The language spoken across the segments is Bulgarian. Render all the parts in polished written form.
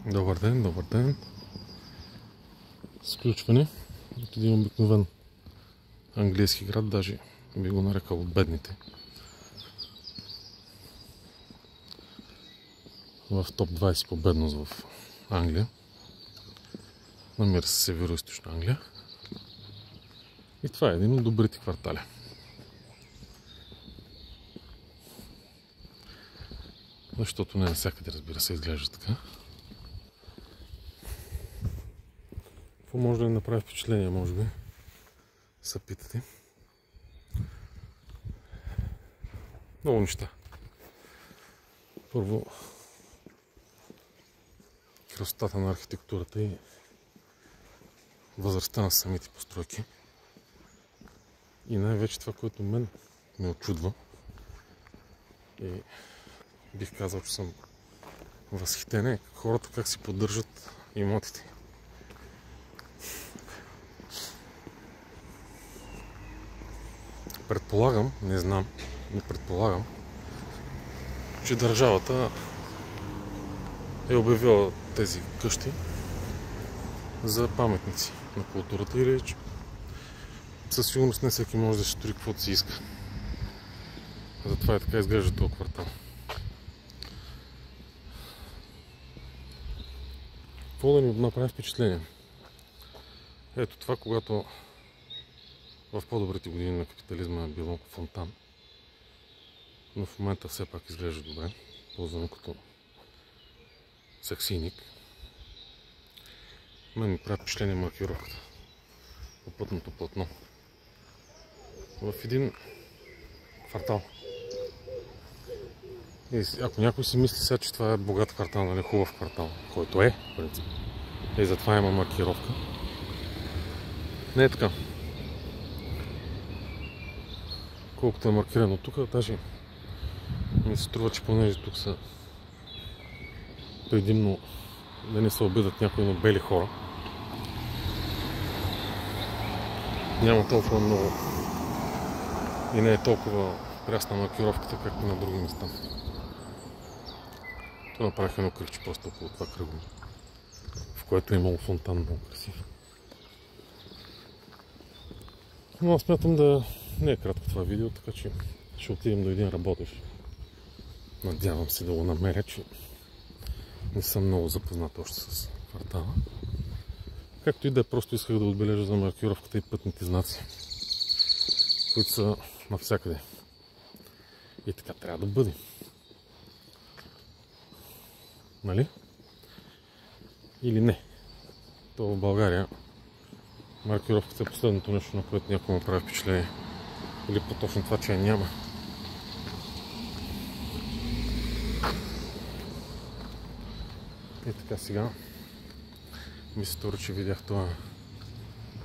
Добър ден, добър ден. Сключване от един обикновен английски град, даже би го нарекал от бедните. В топ 20 по бедност в Англия. Намира се северо-источна Англия. И това е един от добрите квартали. Защото не навсякъде, разбира се, изглежда така. Какво може да ни направи впечатление, може би? Се питате. Много неща. Първо, красотата на архитектурата и възрастта на самите постройки. И най-вече това, което мен ме очудва. И бих казал, че съм възхитен, е хората как си поддържат имотите. Предполагам, не знам, но предполагам, че държавата е обявила тези къщи за паметници на културата или че със сигурност не всеки може да се строи каквото си иска. Затова е така изглежда този квартал. Какво да ни направи впечатление? Ето това, когато в по-добрите години на капитализма е било фонтан, но в момента все пак изглежда добре, ползвано като саксийник. Мен ми прави впечатление маркировката по пътното платно. В един квартал. И ако някой си мисли сега, че това е богат квартал, нали, хубав квартал, който е, в принцип, и затова има маркировка, не е така. Колкото е маркирано тук, даже ми се струва, че понеже тук са предимно да не се обидат някои на бели хора, няма толкова много и не е толкова прясна маркировката, както на други места. Това направих едно кръгче просто около това кръго, в което е имало фонтан, много красив. Но аз смятам да не е кратко това видео, така че ще отидем до един работещ. Надявам се да го намеря, че не съм много запознат още с квартала. Както и да е, просто исках да отбележа за маркировката и пътните знаци, които са навсякъде. И така трябва да бъде. Нали? Или не? То в България маркировката е последното нещо, на което някой му прави впечатление. Или по-точно това, че я няма. И така сега ми се стори, че видях това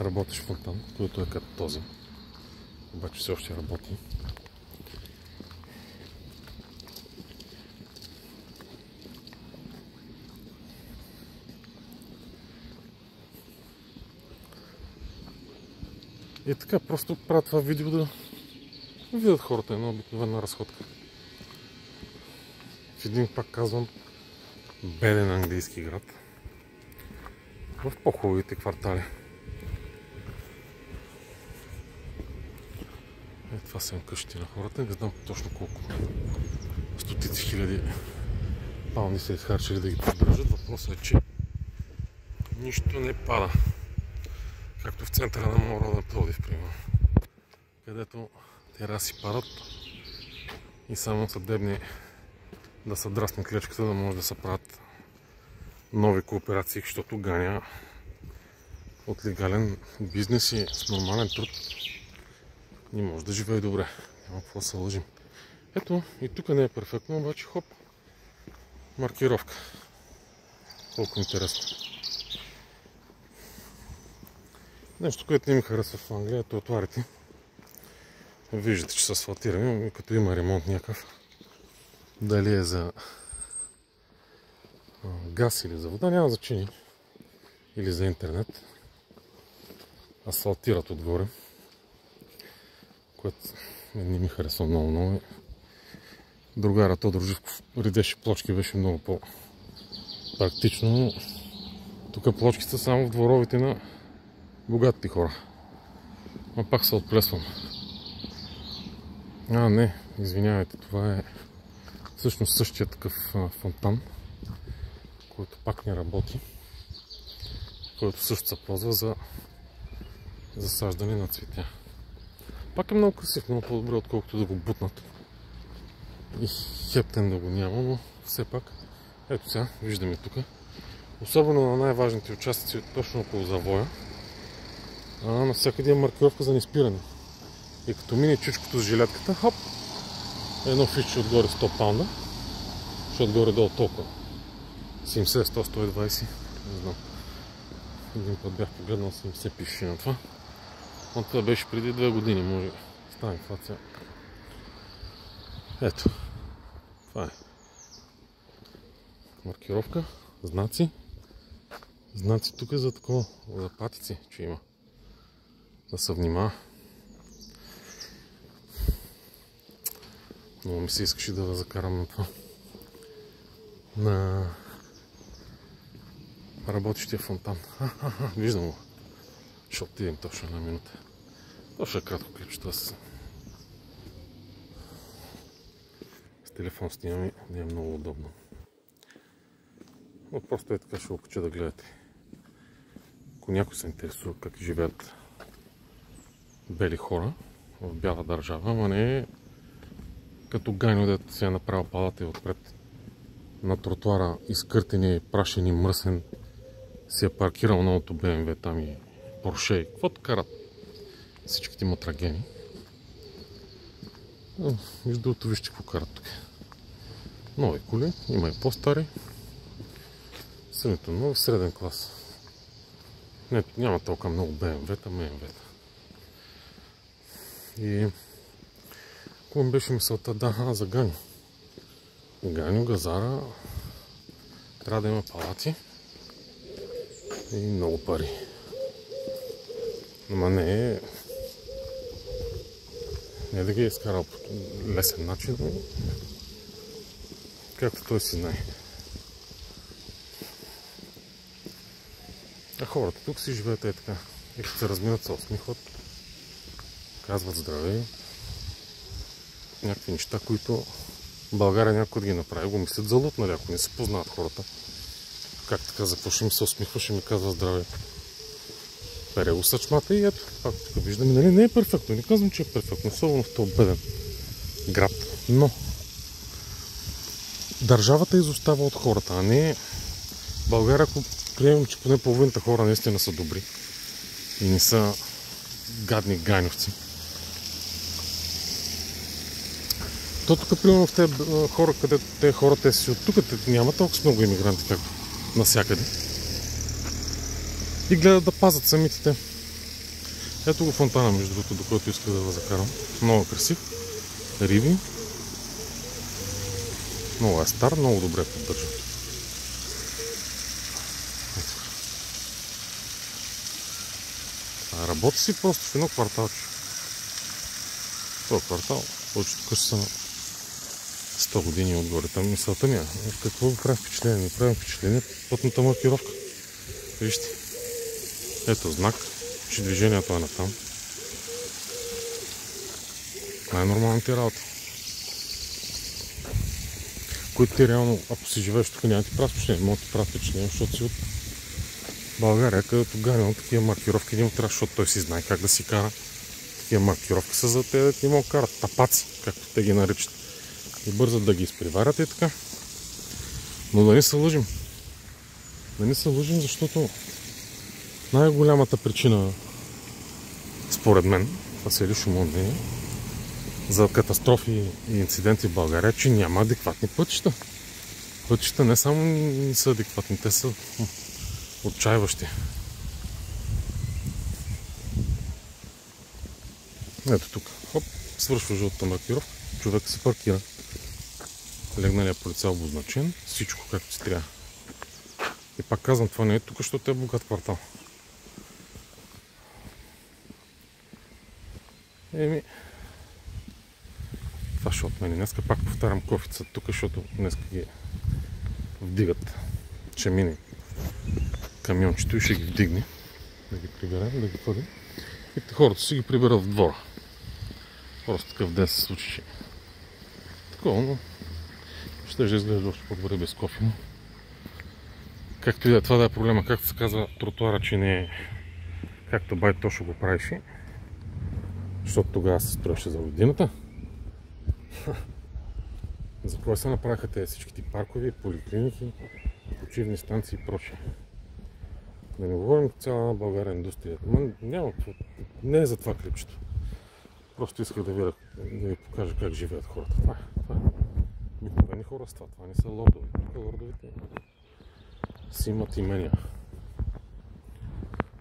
работещ фонтан, който е като този. Обаче все още работи. И така, просто правя това видео да видят хората една обикновена разходка. В един, пак казвам, беден английски град. В по-хубавите квартали. Това са къщите на хората. Не знам точно колко стотици хиляди паунди са изхарчили да ги поддържат. Въпросът е, че нищо не пада. Както в центъра на моя роден Пловдив, примерно. Където тераси падат и само съдебни да са драсни клечката, да може да се правят нови кооперации, защото ганя от легален бизнес и с нормален труд не може да живее добре. Няма какво да се лъжим. Ето, и тук не е перфектно, обаче хоп, маркировка. Колко интересно. Нещо, което не ми харесва в Англия, е тротуарите. Виждате, че са асфалтирани, като има ремонт някакъв. Дали е за газ или за вода, няма значение. Или за интернет. Асфалтират отгоре. Което не ми харесва много. Другарът Тодор Живков редеше плочки, беше много Практично тук плочки са само в дворовите на богатите хора. А пак се отплесвам. Не, извинявайте, това е всъщност същия такъв фонтан, който пак не работи, който също се ползва за засаждане на цветя. Пак е много красив, много по-добре, отколкото да го бутнат и хептен да го няма, но все пак, ето сега, виждаме тук, особено на най-важните участъци, точно около завоя, навсякъде е маркировка за неспиране. И като мине чучкото с жилетката, хоп, едно фишче отгоре 100 паунда, защото горе-долу толкова 70, 100, 120, не знам. Един път бях погледнал 70 пише на това. Но това беше преди 2 години, може става инфлация. Ето, това е. Маркировка, знаци. Знаци тук за такова, за патици, че има. Да се внимава. Много ми се искаше да закарам на това. На работещия фонтан. Виждам го. Ще отидем точно една минута. Точно е кратко клипче. Това с телефон снимаме, не е много удобно. Но просто е така, ще го кача да гледате. Ако някой се интересува как живеят бели хора в бяла държава, ама не е като Ганьо, дето си е направил палата и отпред на тротуара изкъртени, прашени, мръсен, си е паркирал новото БМВ там и Порше. Каквото карат всичките матрагени. Между другото, вижте какво карат тук. Нови коли, има и по-стари. Сравнително нови, среден клас. Не, няма толкова много БМВ-та, ММВ-та. И какво ми беше мисълта? Да, за Ганьо. Ганьо, газара, трябва да има палати и много пари. Ама не да ги е изкарал по лесен начин, но както той си знае. А хората тук си живеят е така. И като се разминат с усмихват, казват здравей. Някакви неща, които в България някой да ги направи, го мислят за луд, нали, ако не се познават хората. Как така започвам се усмихваш и ми казва здравей. Пере го съчмата и ето, пак тук виждаме, нали, не е перфектно, не казвам, че е перфектно, особено в този беден град, но държавата изостава от хората, а не България, ако приемем, че поне половината хора наистина са добри и не са гадни ганьовци. То тук, примерно в тези хора, където тези хора, те си от тук, няма толкова много имигранти, както насякъде. И гледат да пазят самите те. Ето го фонтана, между другото, до който иска да го закарам. Много красив. Риби. Много е стар, много добре поддържан. Работи си просто в едно кварталче. Това квартал, повечето къщи са на 100 години отгоре. Там мисълта ми е. Какво ви прави впечатление? Не прави впечатление пътната маркировка. Вижте. Ето знак, че движението е натам. Най-нормалните работи. Които ти реално, ако си живееш тук, няма ти прави впечатление. Може да ти прави впечатление, защото си от България, където Ганьо такива маркировки не трябва, защото той си знае как да си кара. Такива маркировки са за те да ти могат карат. Тапаци, както те ги наричат. И бързат да ги изпреварят и така. Но да не се лъжим. Да не се лъжим, защото най-голямата причина, според мен, това се е лично мое мнение, за катастрофи и инциденти в България е, че няма адекватни пътища. Пътища не само не са адекватни, те са отчаиващи. Ето тук. Хоп, свършва жълтата маркировка. Човек се паркира. Легналия полицай обозначен. Всичко както си трябва. И пак казвам, това не е тук, защото е богат квартал. Това ще от мен. Днеска пак повтарям кофица тук, защото днеска ги вдигат ще мине камиончето и ще ги вдигне, да ги приберем, да ги пъдем. И хората ще ги приберат в двора. Просто такъв ден се случи, че такова, но ще изглежда още по-добре без кофе. Както и да е, това да е проблема, както се казва, тротуара, че не е както бай Тошо го правеше, защото тогава се строеше за годината. За кой се направиха тези всичките паркови, поликлиники, почивни станции и прочее. Да не говорим цяла България индустрия. Не е за това клипчето. Просто исках да ви покажа как живеят хората. Това е. Обикновени хора с това. Това не са лордови. Лордовите си имат имения.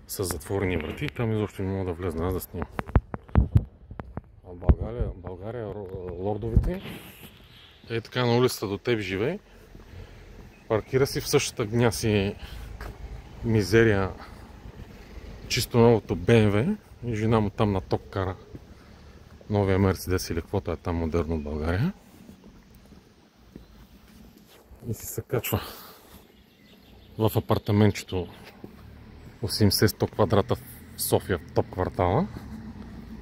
С затворени врати. Там изобщо не мога да влезна аз да снимам. А в България лордовите е така на улицата до теб живее. Паркира си в същата гняси мизерия чисто новото BMW и жена му там на ток кара новия Мерцедес или каквото е там модерно в България. И си се качва в апартаментчето 80-100 квадрата в София, в топ квартала.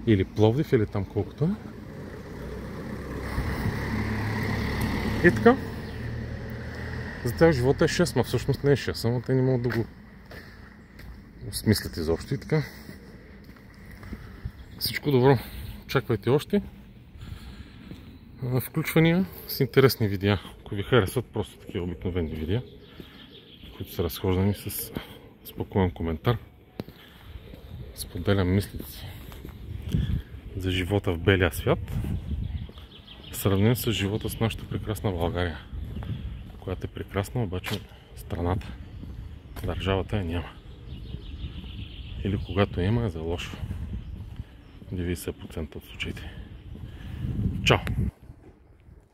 Или Пловдив, или там колкото е. И така. За тях живота е 6, но всъщност не е 6, само те не могат да го осмислят изобщо. И така. Всичко добро. Очаквайте още включвания с интересни видеа. Ако ви харесват, просто такива обикновени видеа, които са разхождани с спокоен коментар. Споделям мислите си за живота в белия свят, сравнен с живота с нашата прекрасна България, която е прекрасна, обаче страната, държавата я няма. Или когато има, е за лошо. 90% от случаите. Чао!